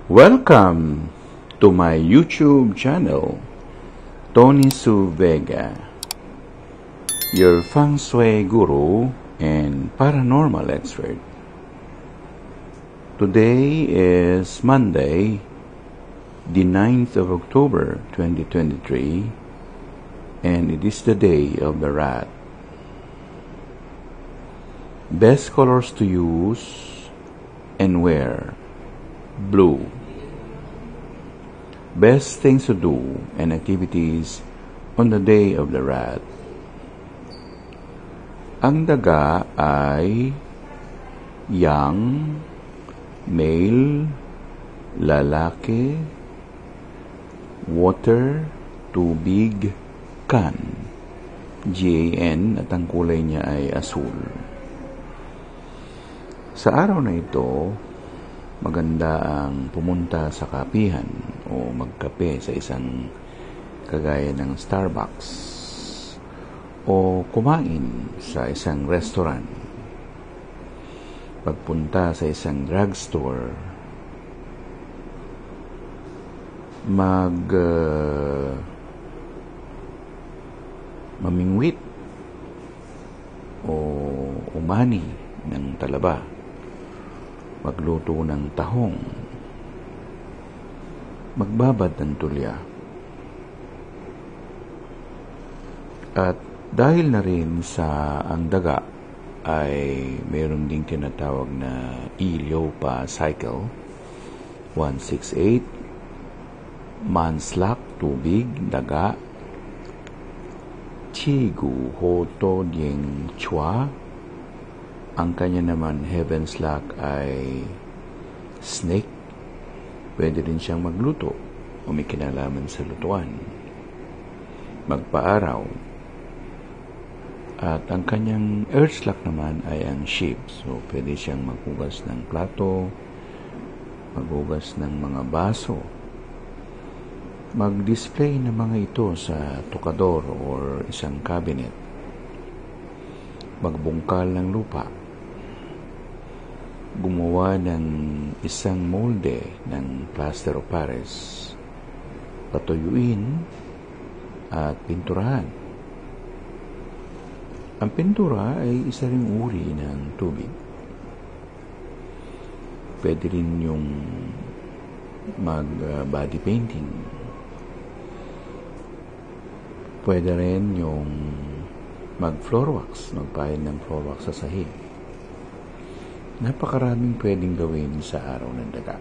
Welcome to my YouTube channel, Tony Su Vega, your feng shui guru and paranormal expert. Today is Monday, the 9th of October 2023, and it is the day of the rat. Best colors to use and wear: blue. Best things to do and activities on the day of the rat. Ang daga ay yang, male, lalaki, water, tubig, kan, GAN, at ang kulay niya ay asul. Sa araw na ito, maganda ang pumunta sa kapihan o magkape sa isang kagaya ng Starbucks o kumain sa isang restaurant, pagpunta sa isang drugstore, mamingwit o umani ng talaba, magluto ng tahong, magbabad ng tulya. At dahil na rin sa ang daga ay mayroon ding tinatawag na Iliopa cycle, 168, manslak, tubig, daga, Chigu Hoto Ding Chua. Ang kanya naman heaven's luck ay snake. Pwede rin siyang magluto o may kinalaman sa lutuan. Magpaaraw. At ang kanyang earth's luck naman ay ang sheep. So, pwede siyang maghugas ng plato, maghugas ng mga baso, mag-display ng mga ito sa tukador or isang cabinet, magbungkal ng lupa, gumawa ng isang molde ng plaster of Paris, patuyuin at pinturahan. Ang pintura ay isa ring uri ng tubig. Pwede rin yung mag-body painting. Pwede rin yung mag-floor wax, magpahid ng floor wax sa sahig. Napakaraming pwedeng gawin sa araw ng daga.